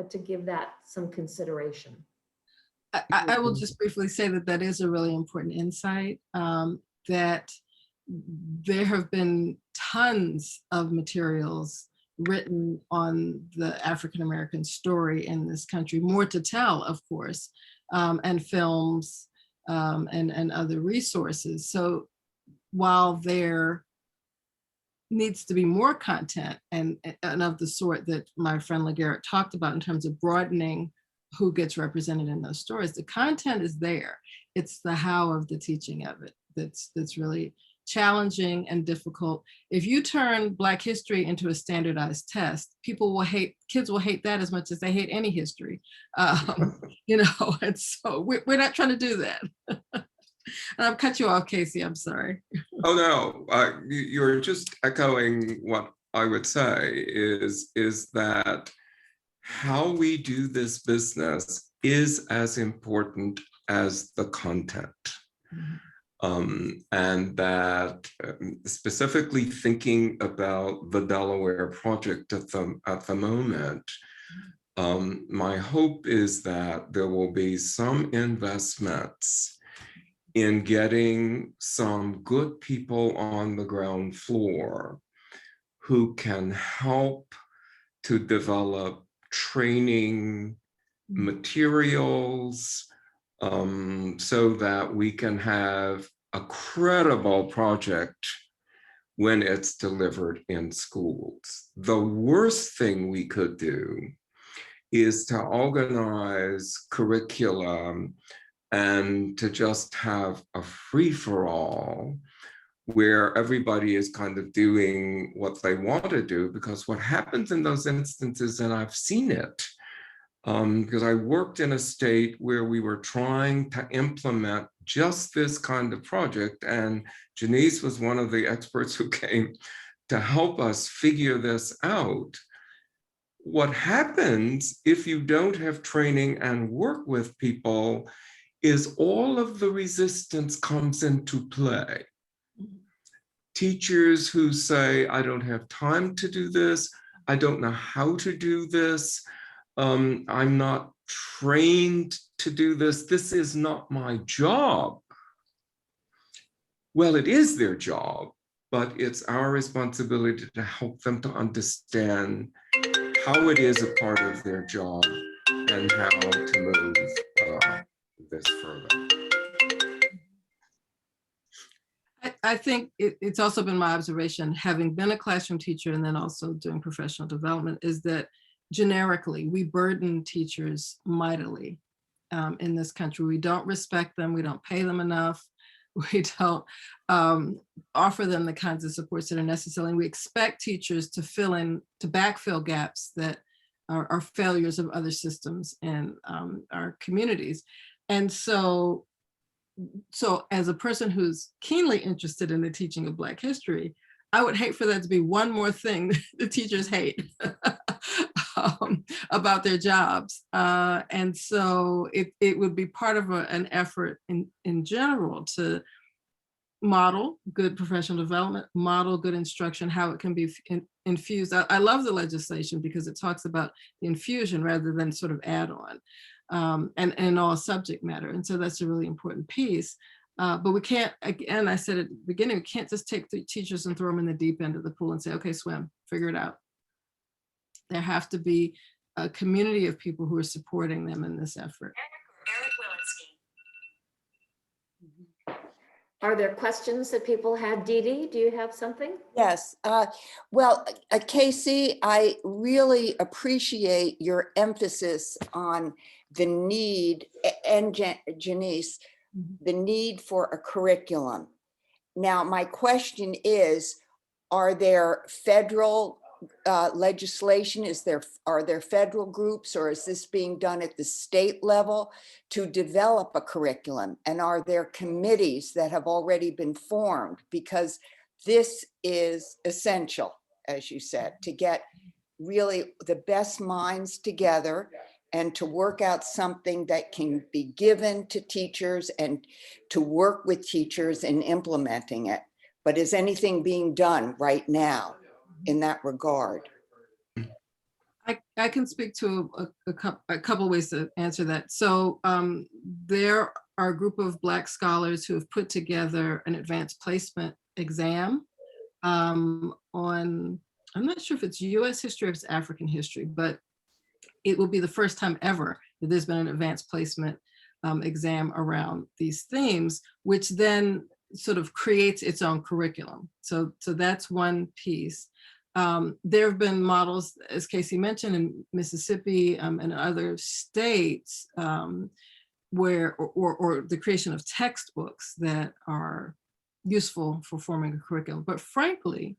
to give that some consideration. I will just briefly say that is a really important insight, that there have been tons of materials written on the African-American story in this country, more to tell, of course, and films, and other resources. So while there needs to be more content and of the sort that my friend LeGarrette talked about in terms of broadening who gets represented in those stories, the content is there. It's the how of the teaching of it that's really challenging and difficult. If you turn Black history into a standardized test, kids will hate that as much as they hate any history. And so we're not trying to do that. I've cut you off, Casey, I'm sorry. Oh, no, you're just echoing what I would say is that how we do this business is as important as the content. And that specifically thinking about the Delaware project at the moment, my hope is that there will be some investments in getting some good people on the ground floor who can help to develop training materials, so that we can have a credible project when it's delivered in schools. The worst thing we could do is to organize curriculum and to just have a free-for-all where everybody is kind of doing what they want to do, because what happens in those instances, and I've seen it, because I worked in a state where we were trying to implement just this kind of project, and Jenice was one of the experts who came to help us figure this out. What happens if you don't have training and work with people is all of the resistance comes into play. Teachers who say, I don't have time to do this, I don't know how to do this, I'm not trained to do this. This is not my job. well, it is their job, but it's our responsibility to help them to understand how it is a part of their job and how to move this further. I think it's also been my observation, having been a classroom teacher and then also doing professional development, is that generically we burden teachers mightily in this country. We don't respect them. We don't pay them enough. We don't offer them the kinds of supports that are necessary. And we expect teachers to backfill gaps that are failures of other systems in our communities. And so as a person who's keenly interested in the teaching of Black history, I would hate for that to be one more thing the teachers hate about their jobs. And so it would be part of an effort in general to model good professional development, model good instruction, how it can be infused. I love the legislation because it talks about the infusion rather than sort of add-on. And all subject matter. And so that's a really important piece. But we can't, again, I said at the beginning, we can't just take the teachers and throw them in the deep end of the pool and say, okay, swim, figure it out. There have to be a community of people who are supporting them in this effort. Are there questions that people have? Dee Dee, do you have something? Yes. Well, Casey, I really appreciate your emphasis on the need, and Jenice, the need for a curriculum. Now, my question is, are there federal legislation? Are there federal groups, or is this being done at the state level to develop a curriculum? And are there committees that have already been formed? Because this is essential, as you said, to get really the best minds together and to work out something that can be given to teachers and to work with teachers in implementing it. But is anything being done right now in that regard? I can speak to a couple ways to answer that. So there are a group of Black scholars who have put together an advanced placement exam on, I'm not sure if it's US history or if it's African history, but it will be the first time ever that there's been an advanced placement exam around these themes, which then sort of creates its own curriculum. So that's one piece. There have been models, as Casey mentioned, in Mississippi and other states where, or the creation of textbooks that are useful for forming a curriculum. But frankly,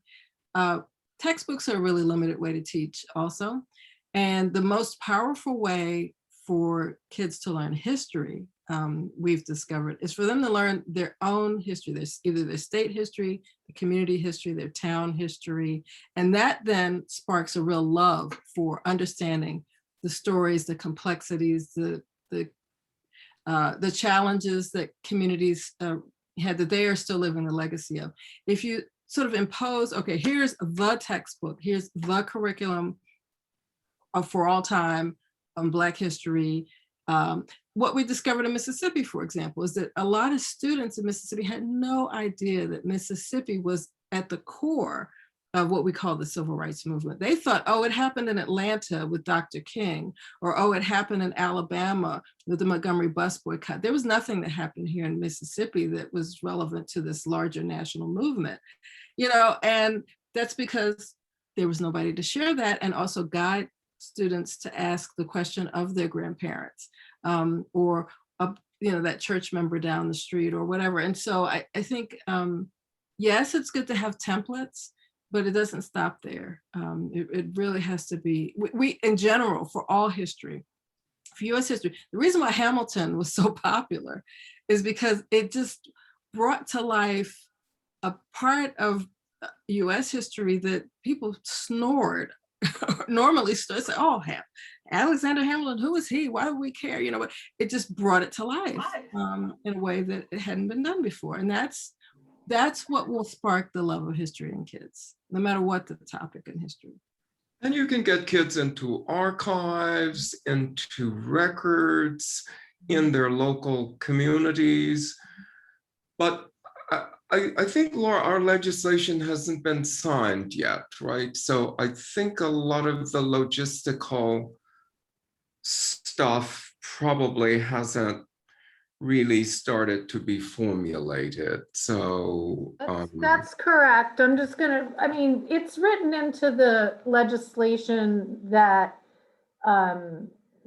textbooks are a really limited way to teach also. And the most powerful way for kids to learn history, we've discovered, is for them to learn their own history. There's either their state history, the community history, their town history. And that then sparks a real love for understanding the stories, the complexities, the challenges that communities had that they are still living the legacy of. If you sort of impose, okay, here's the textbook, here's the curriculum for all time on Black history. What we discovered in Mississippi, for example, is that a lot of students in Mississippi had no idea that Mississippi was at the core of what we call the civil rights movement. They thought, oh, it happened in Atlanta with Dr. King, or oh, it happened in Alabama with the Montgomery bus boycott. There was nothing that happened here in Mississippi that was relevant to this larger national movement, you know, and that's because there was nobody to share that and also guide students to ask the question of their grandparents or you know, that church member down the street or whatever. And so I think, yes, it's good to have templates, but it doesn't stop there. It really has to be, we in general, for all history, for US history, the reason why Hamilton was so popular is because it just brought to life a part of US history that people snored normally say, oh, Alexander Hamilton, who is he? Why do we care? You know, but it just brought it to life in a way that it hadn't been done before. And that's what will spark the love of history in kids, no matter what the topic in history. And you can get kids into archives, into records in their local communities. But I think, Laura, our legislation hasn't been signed yet, right? So I think a lot of the logistical stuff probably hasn't really started to be formulated. So That's correct. I'm just gonna, I mean, it's written into the legislation that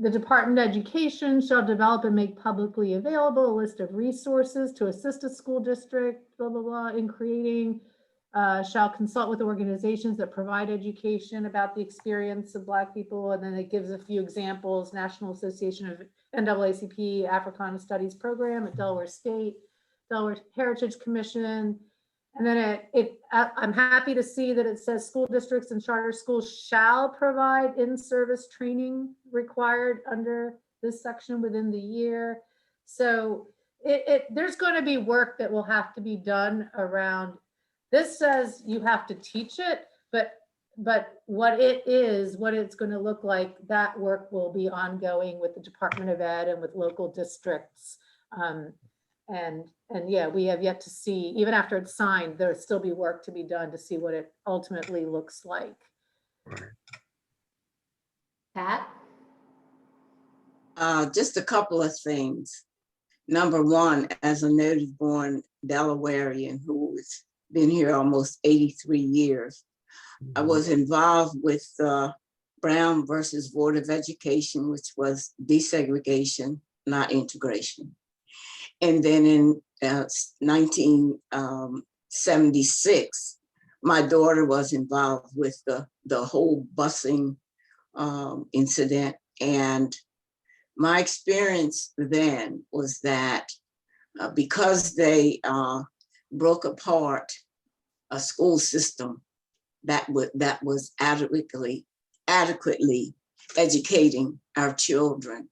the Department of Education shall develop and make publicly available a list of resources to assist a school district, blah, blah, blah, in creating, shall consult with organizations that provide education about the experience of Black people. And then it gives a few examples: National Association of NAACP Africana Studies Program at Delaware State, Delaware Heritage Commission. And then I'm happy to see that it says school districts and charter schools shall provide in-service training required under this section within the year. So there's going to be work that will have to be done around. This says you have to teach it, but what it is, what it's going to look like, that work will be ongoing with the Department of Ed and with local districts. And yeah, we have yet to see, even after it's signed, there'll still be work to be done to see what it ultimately looks like. Pat? Just a couple of things. Number one, as a native born Delawarean who's been here almost 83 years, I was involved with Brown versus Board of Education, which was desegregation, not integration. And then in 1976, my daughter was involved with the whole busing incident. And my experience then was that because they broke apart a school system that was adequately educating our children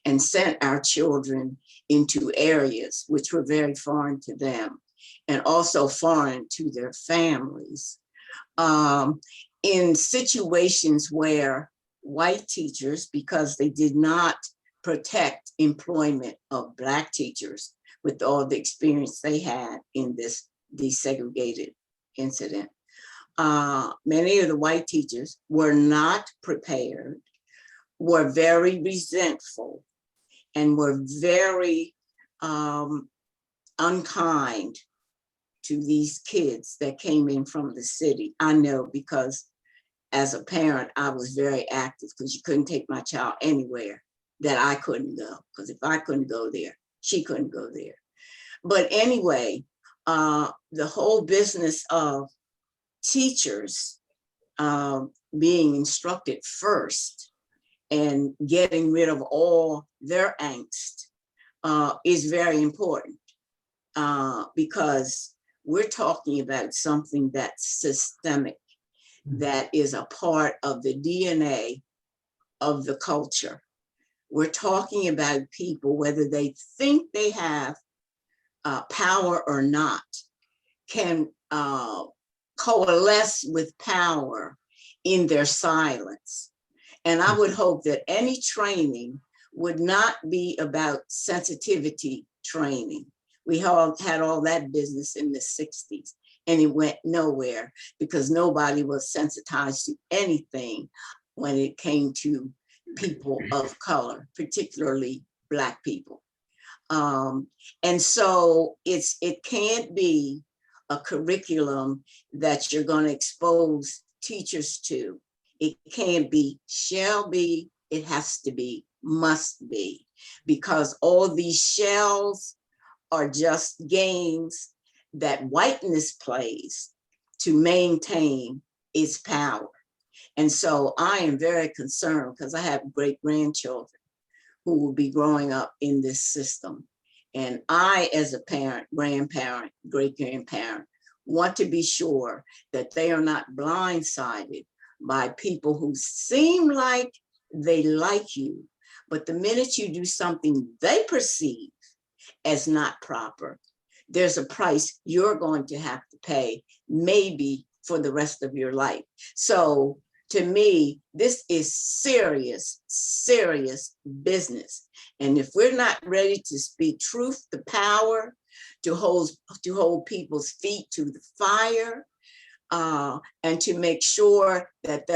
and sent our children into areas which were very foreign to them and also foreign to their families. In situations where white teachers, because they did not protect employment of Black teachers with all the experience they had in this desegregated incident, many of the white teachers were not prepared, were very resentful, and were very unkind to these kids that came in from the city. I know because as a parent, I was very active because you couldn't take my child anywhere that I couldn't go. Because if I couldn't go there, she couldn't go there. But anyway, the whole business of teachers being instructed first and getting rid of all their angst is very important because we're talking about something that's systemic, that is a part of the DNA of the culture. We're talking about people, whether they think they have power or not, can coalesce with power in their silence. And I would hope that any training would not be about sensitivity training. We had all that business in the 60s and it went nowhere because nobody was sensitized to anything when it came to people of color, particularly Black people. And so it can't be a curriculum that you're going to expose teachers to. It can't be, shall be, it has to be, must be, because all these shells are just games that whiteness plays to maintain its power. And so I am very concerned because I have great-grandchildren who will be growing up in this system. And I, as a parent, grandparent, great-grandparent, want to be sure that they are not blindsided by people who seem like they like you, but the minute you do something they perceive as not proper, there's a price you're going to have to pay, maybe for the rest of your life. So to me, this is serious, serious business. And if we're not ready to speak truth to power, to hold people's feet to the fire, and to make sure that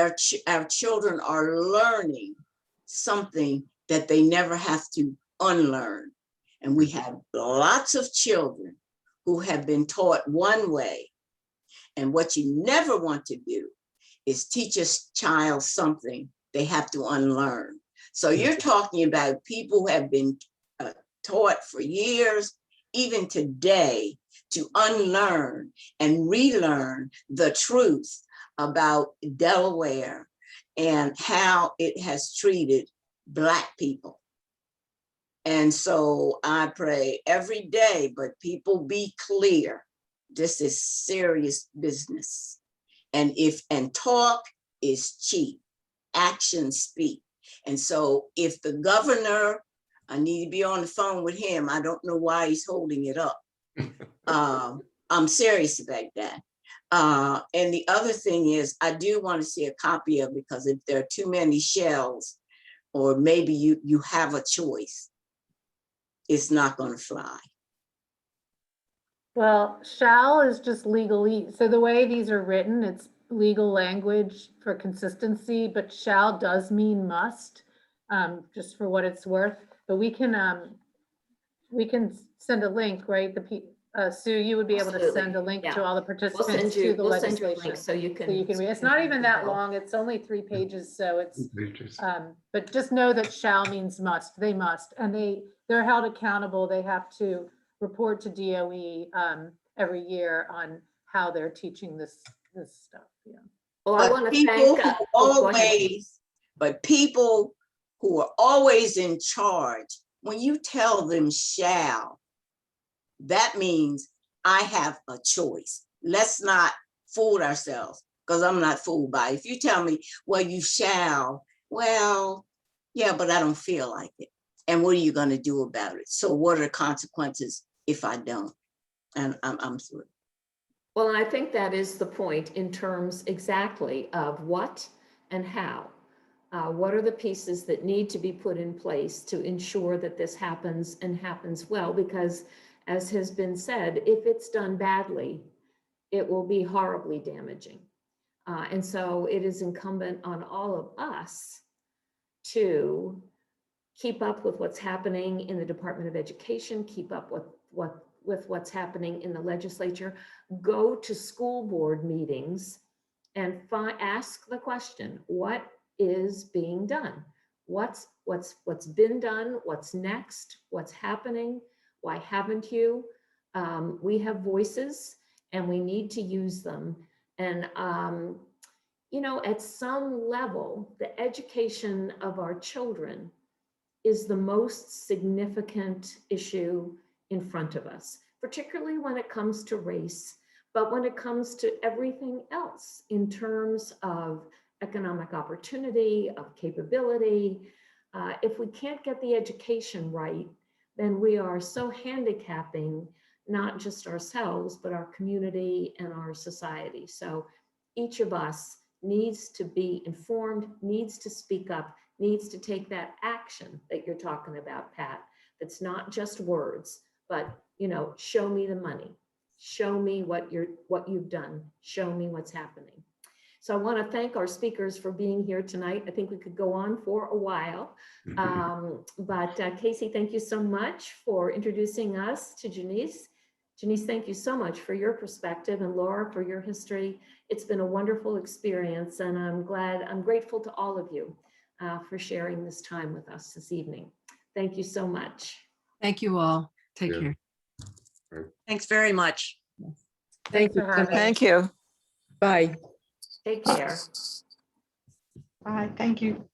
our children are learning something that they never have to unlearn. And we have lots of children who have been taught one way. And what you never want to do is teach a child something they have to unlearn. So you're talking about people who have been taught for years, even today, to unlearn and relearn the truth about Delaware and how it has treated Black people. And so I pray every day, but people be clear. This is serious business. And talk is cheap, actions speak. And so if the governor, I need to be on the phone with him. I don't know why he's holding it up. I'm serious about that. And the other thing is, I do want to see a copy of, because if there are too many shells, or maybe you have a choice, it's not going to fly. Well, shall is just legalese. So the way these are written, it's legal language for consistency, but shall does mean must, just for what it's worth. But we can send a link, right? Sue, you would be able to Absolutely, send a link yeah. to all the We'll participants send you to the a link legislation. so you can read. It's not even that long. It's only 3 pages. So it's, but just know that shall means must. They must, and they're held accountable. They have to report to DOE every year on how they're teaching this stuff. Yeah. Well, I But want to people thank. who Go ahead. but people who are always in charge, when you tell them shall, that means I have a choice. Let's not fool ourselves, because I'm not fooled by it. If you tell me, well, you shall, well, yeah, but I don't feel like it. And what are you going to do about it? So what are the consequences if I don't? And I'm through. Well, and I think that is the point in terms exactly of what and how. What are the pieces that need to be put in place to ensure that this happens and happens well? Because as has been said, if it's done badly, it will be horribly damaging. And so it is incumbent on all of us to keep up with what's happening in the Department of Education, keep up with what's happening in the legislature, go to school board meetings and ask the question, what is being done? What's been done? What's next? What's happening? Why haven't you? We have voices and we need to use them. And, you know, at some level, the education of our children is the most significant issue in front of us, particularly when it comes to race, but when it comes to everything else in terms of economic opportunity, of capability. If we can't get the education right, then we are so handicapping not just ourselves, but our community and our society. So each of us needs to be informed, needs to speak up, needs to take that action that you're talking about, Pat. That's not just words, but, you know, show me the money, show me what you've done, show me what's happening. So I want to thank our speakers for being here tonight. I think we could go on for a while, but Casey, thank you so much for introducing us to Jenice. Jenice, thank you so much for your perspective, and Laura for your history. It's been a wonderful experience, and I'm grateful to all of you for sharing this time with us this evening. Thank you so much. Thank you all. Take care. Thanks very much. Thanks for having us. Thank you. Bye. Take care. Bye. Thank you.